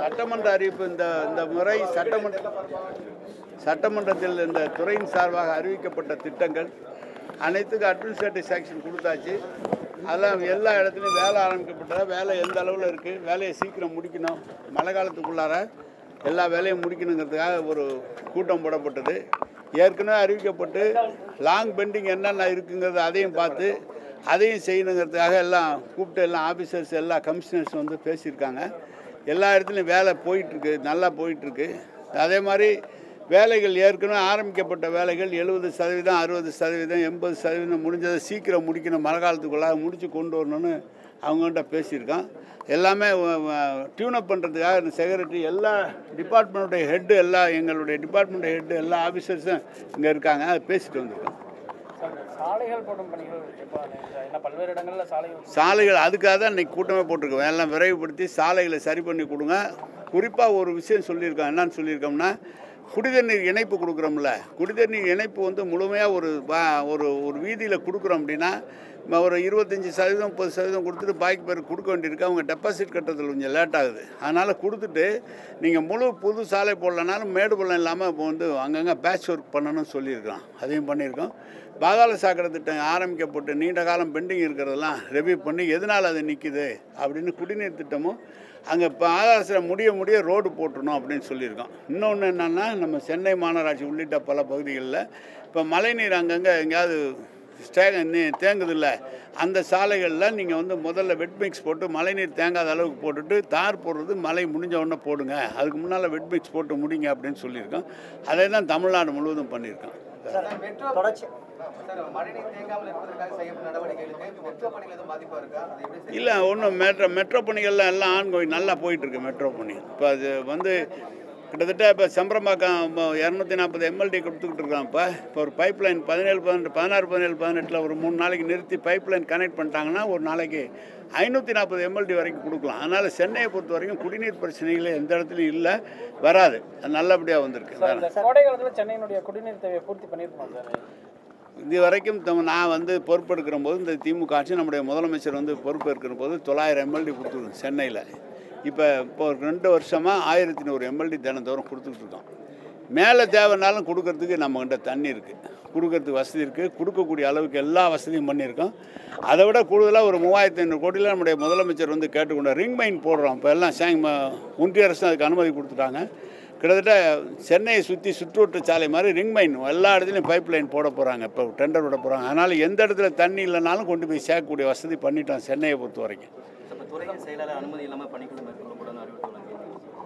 சட்டமன்ற அறிவிப்பு இந்த முறை சட்டமன்றத்தில் இந்த துறையின் சார்பாக அறிவிக்கப்பட்ட திட்டங்கள் அனைத்துக்கும் அட்மினிஸ்ட்ரேட்டிவ் சாங்ஷன் கொடுத்தாச்சு. அதெல்லாம் எல்லா இடத்துலையும் வேலை ஆரம்பிக்கப்பட்டதா, வேலை எந்த அளவில் இருக்குது, வேலையை சீக்கிரம் முடிக்கணும், மழை காலத்துக்குள்ளார எல்லா வேலையும் முடிக்கணுங்கிறதுக்காக ஒரு கூட்டம் போடப்பட்டது. ஏற்கனவே அறிவிக்கப்பட்டு லாங் பெண்டிங் என்னென்ன இருக்குங்கிறது அதையும் பார்த்து அதையும் செய்யணுங்கிறதுக்காக எல்லாம் கூப்பிட்டு எல்லாம் ஆஃபீஸர்ஸ் எல்லா கமிஷனர்ஸ் வந்து பேசியிருக்காங்க. எல்லா இடத்துலையும் வேலை போயிட்டுருக்கு, நல்லா போயிட்டுருக்கு. அதே மாதிரி வேலைகள் ஏற்கனவே ஆரம்பிக்கப்பட்ட வேலைகள் 70%, 60%, 80% முடிஞ்சதை சீக்கிரம் முடிக்கணும், மழை காலத்துக்குள்ளாக முடித்து கொண்டு வரணும்னு அவங்கள்ட்ட பேசியிருக்கான். எல்லாமே டியூனப் பண்ணுறதுக்காக செக்ரட்டரி எல்லா டிபார்ட்மெண்ட்டுடைய ஹெட்டு எங்களுடைய டிபார்ட்மெண்ட் ஹெட்டு எல்லா ஆஃபீஸர்ஸும் இங்கே இருக்காங்க. அதை பேசிட்டு வந்திருக்கோம். சாலைகள் போடும் பணிகள் பல்வேறு இடங்களில் சாலைகள் அதுக்காக தான் இன்றைக்கி கூட்டமே போட்டிருக்கோம். எல்லாம் விரைவுபடுத்தி சாலைகளை சரி பண்ணி கொடுங்க. குறிப்பாக ஒரு விஷயம் சொல்லியிருக்கோம். என்னன்னு சொல்லியிருக்கோம்னா, குடிதண்ணீர் இணைப்பு கொடுக்குறோம்ல, குடிதண்ணீர் இணைப்பு வந்து முழுமையாக ஒரு வீதியில் கொடுக்குறோம் அப்படின்னா ஒரு 25%, 30% கொடுத்துட்டு பாக்கி பேருக்கு கொடுக்க வேண்டியிருக்கு. அவங்க டெபாசிட் கட்டுறதுல கொஞ்சம் லேட் ஆகுது. அதனால் கொடுத்துட்டு நீங்கள் புது சாலை போடலனாலும் மேடு பள்ளம் இல்லாமல் இப்போ வந்து அங்கங்கே பேட்ச் ஒர்க் பண்ணணும்னு சொல்லியிருக்கோம். அதையும் பண்ணியிருக்கோம். பாதாள சாக்கடை திட்டம் ஆரம்பிக்கப்பட்டு நீண்ட காலம் பெண்டிங் இருக்கிறதெல்லாம் ரெவியூ பண்ணி எதனால் அது நிற்கிது அப்படின்னு குடிநீர் திட்டமும் அங்கே இப்போ ஆதாரத்தில் முடிய ரோடு போட்டுருணும் அப்படின்னு சொல்லியிருக்கோம். இன்னொன்று என்னென்னா, நம்ம சென்னை மாநகராட்சி உள்ளிட்ட பல பகுதிகளில் இப்போ மழைநீர் அங்கங்கே எங்கேயாவது தேங்குதில்ல, அந்த சாலைகளில் நீங்கள் வந்து முதல்ல வெட் மிக்ஸ் போட்டு மழைநீர் தேங்காத அளவுக்கு போட்டுட்டு தார் போடுறது மழை முடிஞ்ச உடனே போடுங்க, அதுக்கு முன்னால் வெட் மிக்ஸ் போட்டு முடிங்க அப்படின்னு சொல்லியிருக்கோம். அதை தான் தமிழ்நாடு முழுவதும் பண்ணியிருக்கோம். இல்லை ஒன்றும் மெட்ரோ பணிகள்லாம் எல்லாம் ஆன்கோயிங் நல்லா போயிட்டுருக்கு. மெட்ரோ பணி இப்போ அது வந்து கிட்டத்தட்ட இப்போ செம்பரம்பாக்கம் 240 MLD கொடுத்துக்கிட்டு இருக்கான். இப்போ ஒரு பைப் லைன் 17, 18, 18 ஒரு 3 நாளைக்கு நிறுத்தி பைப் லைன் கனெக்ட் பண்ணிட்டாங்கன்னா ஒரு நாளைக்கு 540 MLD வரைக்கும் கொடுக்கலாம். அதனால் சென்னையை பொறுத்த வரைக்கும் குடிநீர் பிரச்சனைகளே எந்த இடத்துலையும் இல்லை, வராது. நல்லபடியாக வந்திருக்கு. கோடை காலத்தில் சென்னையினுடைய குடிநீர் தேவையை பூர்த்தி பண்ணியிருக்கோம் சார். இது வரைக்கும் நான் வந்து பொறுப்பெடுக்கிற போது இந்த திமுக ஆட்சி நம்முடைய முதலமைச்சர் வந்து பொறுப்பேற்கிற போது 900 MLD கொடுத்துருக்கோம் சென்னையில். இப்போ 2 வருஷமாக 1100 MLD தினந்தோறும் கொடுத்துட்ருக்கோம். மேலே தேவைனாலும் கொடுக்கறதுக்கு நம்மகிட்ட தண்ணி இருக்குது, கொடுக்கறதுக்கு வசதி இருக்குது, கொடுக்கக்கூடிய அளவுக்கு எல்லா வசதியும் பண்ணியிருக்கோம். அதை விட கூடுதலாக ஒரு 3500 கோடியில் நம்முடைய முதலமைச்சர் வந்து கேட்டுக்கொண்ட ரிங் மைன் போடுறோம். இப்போ எல்லாம் ஒன்றிய அரசு அதுக்கு அனுமதி கொடுத்துட்டாங்க. கிட்டத்தட்ட சென்னையை சுற்றி சுற்றுவட்ட சாலை மாதிரி ரிங் மைன் எல்லா இடத்துலையும் பைப் லைன் போட போகிறாங்க. இப்போ டெண்டர் விட போகிறாங்க. அதனால் எந்த இடத்துல தண்ணி இல்லைனாலும் கொண்டு போய் சேர்க்கக்கூடிய வசதி பண்ணிட்டோம் சென்னையை பொறுத்த வரைக்கும்.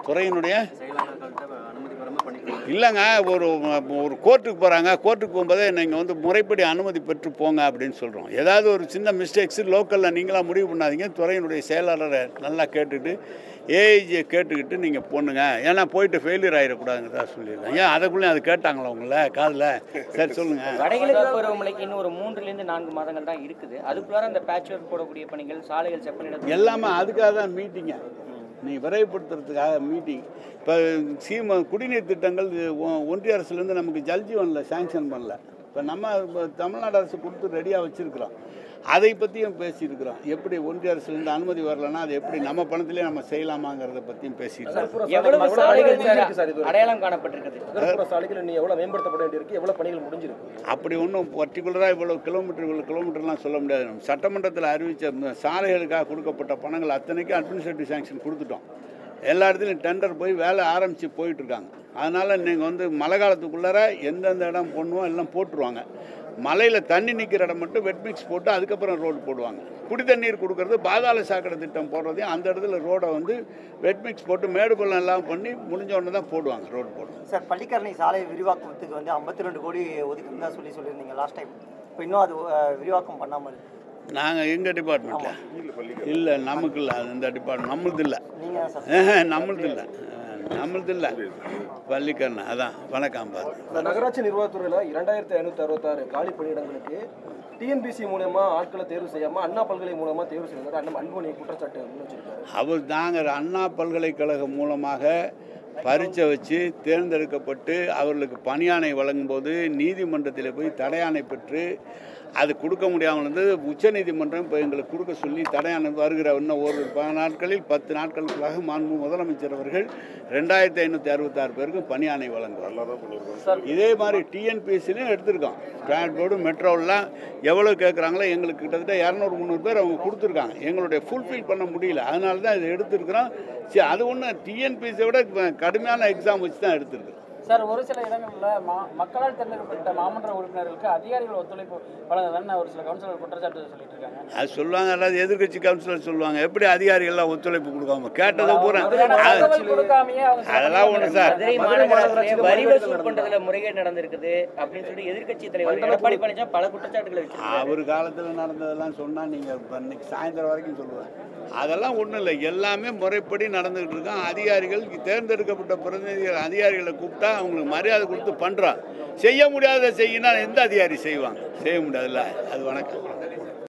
துறையினுடைய இல்லைங்க, ஒரு கோர்ட்டுக்கு போகிறாங்க, கோர்ட்டுக்கு போகும்போதே நீங்கள் வந்து முறைப்படி அனுமதி பெற்று போங்க அப்படின்னு சொல்கிறோம். ஏதாவது ஒரு சின்ன மிஸ்டேக்ஸு லோக்கலில் நீங்களாக முடிவு பண்ணாதீங்க. துறையினுடைய செயலாளரை நல்லா கேட்டுட்டு ஏஐஜியை கேட்டுக்கிட்டு நீங்கள் போனுங்க. ஏன்னா போயிட்டு ஃபெயிலியர் ஆகிடக்கூடாதுங்கிறதா சொல்லியிருக்காங்க. ஏன் அதுக்குள்ளேயும் அது கேட்டாங்களா உங்களை காதில்? சரி சொல்லுங்கள். வடகிழக்கு பருவமழைக்கு இன்னும் ஒரு 3 to 4 மாதங்கள் தான் இருக்குது. அதுக்குள்ளார அந்த பேட்ச் ஒர்க் போடக்கூடிய பணிகள், சாலைகள் செப்பனிட எல்லாமே அதுக்காக தான் மீட்டிங்க. நீ விரைவுபடுத்துறதுக்காக மீட்டிங். இப்போ குடிநீர் திட்டங்கள் ஒன்றிய அரசுலேருந்து நமக்கு ஜல்ஜீவனில் சேங்ஷன் பண்ணல. இப்போ நம்ம தமிழ்நாடு அரசு கொடுத்து ரெடியாக வச்சுருக்குறோம். அதை பற்றியும் பேசியிருக்கிறோம். எப்படி ஒன்றிய அரசுலேருந்து அனுமதி வரலன்னா அது எப்படி நம்ம பணத்திலே நம்ம செய்யலாமாங்கிறத பற்றியும் பேசியிருக்கோம். அடையாளம் காணப்பட்டிருக்குது. எவ்வளோ மேம்படுத்தப்பட வேண்டியிருக்கு, எவ்வளோ பணிகள் முடிஞ்சிருக்கு. அப்படி ஒன்றும் பர்டிகுலராக இவ்வளோ கிலோமீட்டர்லாம் சொல்ல முடியாது. நம்ம சட்டமன்றத்தில் அறிவித்த சாலைகளுக்காக கொடுக்கப்பட்ட பணங்கள் அத்தனைக்கும் அட்மினிஸ்ட்ரேட்டிவ் சாங்ஷன் கொடுத்துட்டோம். எல்லா இடத்துலையும் டெண்டர் போய் வேலை ஆரம்பித்து போயிட்டுருக்காங்க. அதனால் நீங்கள் வந்து மழை காலத்துக்குள்ளார எந்தெந்த இடம் போடணுமோ எல்லாம் போட்டுருவாங்க. மலையில் தண்ணி நிற்கிற இடம் மட்டும் வெட் மிக்ஸ் போட்டு அதுக்கப்புறம் ரோடு போடுவாங்க. குடி தண்ணீர் கொடுக்கறது பாதாள சாக்கடை திட்டம் போடுறதையும் அந்த இடத்துல ரோடை வந்து வெட் மிக்ஸ் போட்டு மேடு பள்ளம் எல்லாம் பண்ணி முடிஞ்ச உடனே தான் போடுவாங்க, ரோடு போடுவாங்க. சார், பள்ளிக்கரணை சாலை விரிவாக்கத்துக்கு வந்து 52 கோடி ஒதுக்குன்னு சொல்லியிருந்தீங்க லாஸ்ட் டைம். இப்போ இன்னும் அது விரிவாக்கம் பண்ணாமல் இருக்குது. நாங்கள் எங்கள் டிபார்ட்மெண்ட்டில் இல்லை, நமக்கு இல்லை. அது இந்த டிபார்ட்மெண்ட் நம்மளது இல்லை, நம்மளது இல்லை பள்ளிக்கரணை. அதான் வணக்கம். இந்த நகராட்சி நிர்வாகத்துறையில் 2566 காலி பணியிடங்களுக்கு டிஎன்பிசி மூலமா ஆட்களை தேர்வு செய்யாமல் அண்ணா பல்கலை மூலமாக தேர்வு செய்தார். அன்புமணி குற்றச்சாட்டு வச்சிருக்காரு. அவர் நாங்கள் அண்ணா பல்கலைக்கழகம் மூலமாக பரீட்சை வச்சு தேர்ந்தெடுக்கப்பட்டு அவர்களுக்கு பணியாணை வழங்கும்போது நீதிமன்றத்தில் போய் தடையாணை பெற்று அது கொடுக்க முடியாமல் இருந்தது. உச்சநீதிமன்றம் இப்போ எங்களுக்கு கொடுக்க சொல்லி தடையான வருகிற இன்னும் ஒரு 10 நாட்களுக்குள்ளாக மாண்பு முதலமைச்சர் அவர்கள் 2566 பேருக்கு பணி ஆணை வழங்குவார். இதே மாதிரி டிஎன்பிஎஸ்சிலையும் எடுத்திருக்கோம். டிரான்ஸ்போர்டு மெட்ரோலாம் எவ்வளோ கேட்குறாங்களோ எங்களுக்கு கிட்டத்தட்ட 200-300 பேர் அவங்க கொடுத்துருக்காங்க. எங்களுடைய ஃபுல்ஃபில் பண்ண முடியல, அதனால தான் இதை எடுத்துருக்குறோம். சரி, அது ஒன்றும் டிஎன்பிஎஸ்சியை விட கடுமையான எக்ஸாம் வச்சு தான் எடுத்துருக்குறோம். சார், ஒரு சில இடங்களில் மக்களால் தேர்ந்தெடுக்கப்பட்ட மாமன்ற உறுப்பினர்களுக்கு அதிகாரிகள் ஒத்துழைப்பு வழங்குதுன்னு ஒரு சில கவுன்சிலர் குற்றச்சாட்டு சொல்லிட்டு இருக்காங்க. அது சொல்லுவாங்க, அல்லாது எதிர்கட்சி கவுன்சிலர் சொல்லுவாங்க. எப்படி அதிகாரிகள்லாம் ஒத்துழைப்பு கொடுக்காம கேட்டதை பூரா அதெல்லாம் ஒன்று சார். மதுரை மாநகராட்சியிலே வரி வசூல் பண்றதுல முறைகேடு நடந்திருக்குது அப்படின்னு சொல்லி எதிர்க்கட்சி தலைவர் எடப்பாடி பழனிசாமி பல குற்றச்சாட்டுகளை வச்சிருக்காரு. அவர் காலத்தில் நடந்ததெல்லாம் சொன்னால் நீங்கள் இன்னைக்கு சாயந்தரம் வரைக்கும் சொல்லுவேன். அதெல்லாம் ஒன்றும் இல்லை, எல்லாமே முறைப்படி நடந்துகிட்டு இருக்கோம். அதிகாரிகள் தேர்ந்தெடுக்கப்பட்ட பிரதிநிதிகள் அதிகாரிகளை கூப்பிட்டா அவங்களுக்கு மரியாதை கொடுத்து பண்ணுறான். செய்ய முடியாத செய்யினா எந்த அதிகாரி செய்வாங்க? செய்ய முடியாதுல்ல. அது வணக்கம்.